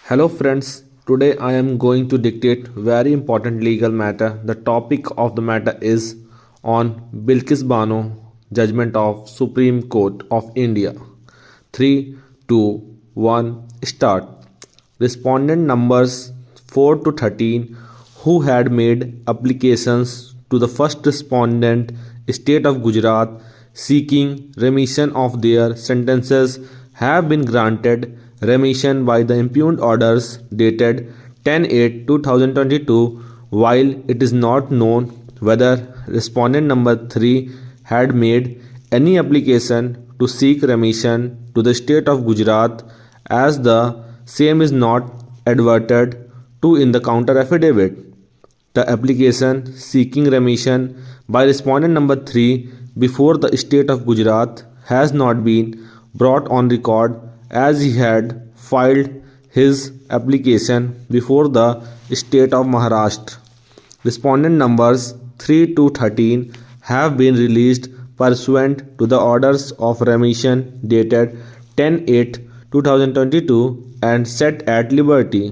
Hello friends, today I am going to dictate very important legal matter. The topic of the matter is on Bilkis Bano judgment of Supreme Court of India. 3, 2, 1, start. Respondent numbers 4 to 13 who had made applications to the first respondent state of Gujarat seeking remission of their sentences have been granted remission by the impugned orders dated 10/8/2022 while it is not known whether respondent number 3 had made any application to seek remission to the state of Gujarat as the same is not adverted to in the counter affidavit. The application seeking remission by respondent number 3 before the state of Gujarat has not been brought on record as he had filed his application before the state of Maharashtra. Respondent numbers 3 to 13 have been released pursuant to the orders of remission dated 10/8/2022 and set at liberty.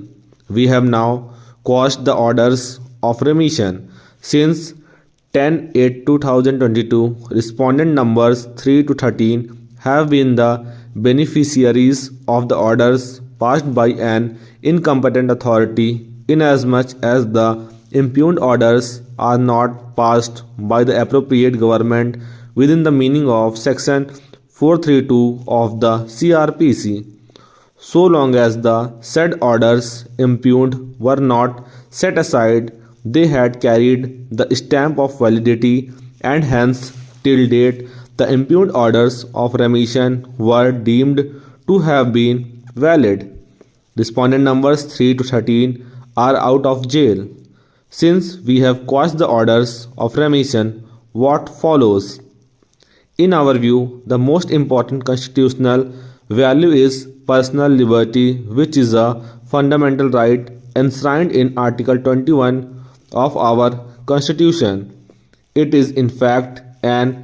We have now quashed the orders of remission. Since 10/8/2022, respondent numbers 3 to 13 have been the beneficiaries of the orders passed by an incompetent authority inasmuch as the impugned orders are not passed by the appropriate government within the meaning of section 432 of the CRPC. So long as the said orders impugned were not set aside, they had carried the stamp of validity and hence till date the impugned orders of remission were deemed to have been valid. Respondent numbers 3 to 13 are out of jail. Since we have quashed the orders of remission, what follows? In our view, the most important constitutional value is personal liberty, which is a fundamental right enshrined in Article 21 of our Constitution. It is in fact an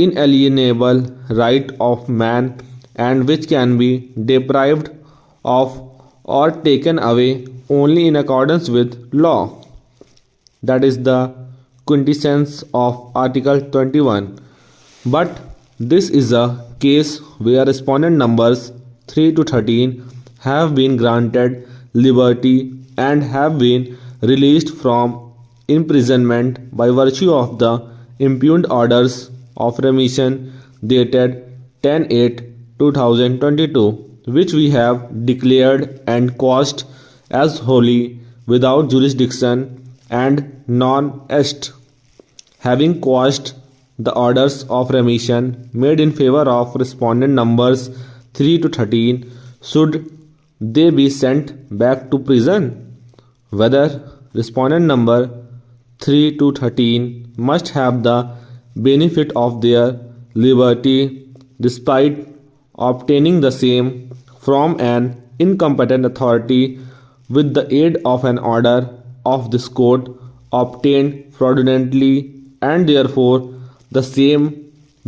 inalienable right of man and which can be deprived of or taken away only in accordance with law. That is the quintessence of Article 21. But this is a case where respondent numbers 3 to 13 have been granted liberty and have been released from imprisonment by virtue of the impugned orders of remission dated 10/8/2022, which we have declared and quashed as wholly without jurisdiction and non-est. Having quashed the orders of remission made in favor of respondent numbers 3 to 13, should they be sent back to prison? Whether respondent number 3 to 13 must have the benefit of their liberty despite obtaining the same from an incompetent authority with the aid of an order of this court obtained fraudulently, and therefore the same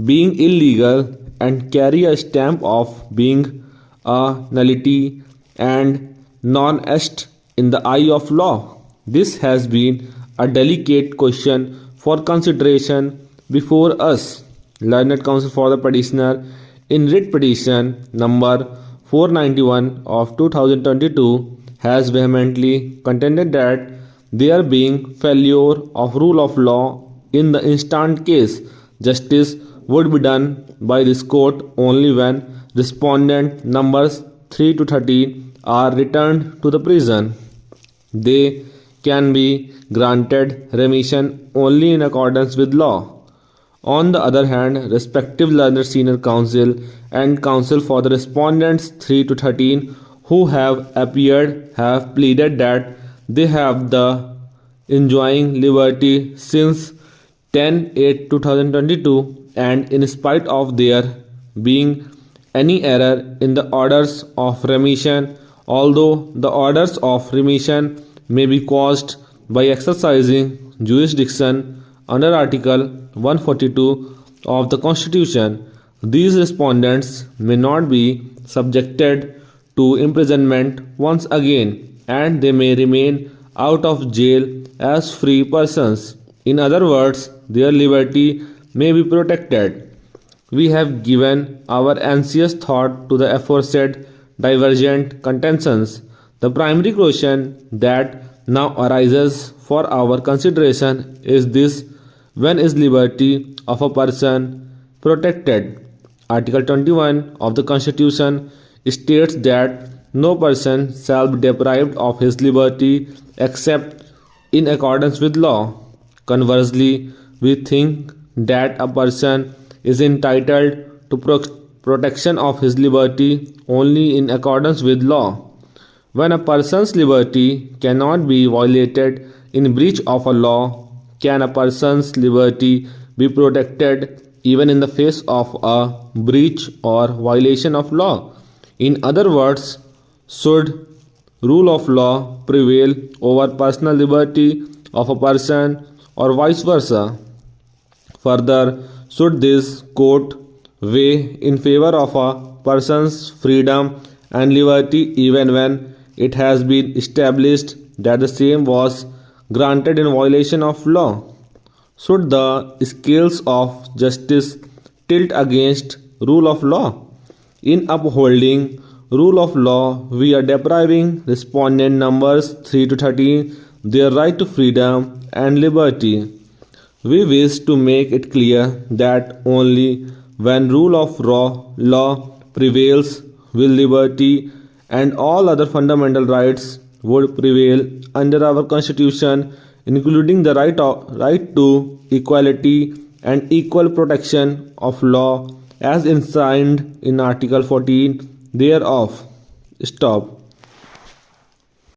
being illegal and carry a stamp of being a nullity and non-est in the eye of law. This has been a delicate question for consideration before us. Learned counsel for the petitioner in writ petition number 491 of 2022 has vehemently contended that there being failure of rule of law in the instant case, justice would be done by this court only when respondent numbers 3 to 13 are returned to the prison. They can be granted remission only in accordance with law. On the other hand, respective learned senior counsel and counsel for the respondents 3 to 13 who have appeared have pleaded that they have the enjoying liberty since 10/8/2022 and in spite of there being any error in the orders of remission, although the orders of remission may be caused by exercising jurisdiction under Article 142 of the Constitution, these respondents may not be subjected to imprisonment once again, and they may remain out of jail as free persons. In other words, their liberty may be protected. We have given our anxious thought to the aforesaid divergent contentions. The primary question that now arises for our consideration is this: when is liberty of a person protected? Article 21 of the Constitution states that no person shall be deprived of his liberty except in accordance with law. Conversely, we think that a person is entitled to protection of his liberty only in accordance with law. When a person's liberty cannot be violated in breach of a law, can a person's liberty be protected even in the face of a breach or violation of law? In other words, should rule of law prevail over personal liberty of a person or vice versa? Further, should this court weigh in favor of a person's freedom and liberty even when it has been established that the same was granted in violation of law? Should the scales of justice tilt against rule of law? In upholding rule of law, we are depriving respondent numbers 3 to 13 their right to freedom and liberty. We wish to make it clear that only when rule of law prevails will liberty and all other fundamental rights would prevail under our Constitution, including the right to equality and equal protection of law as enshrined in Article 14 thereof. Stop.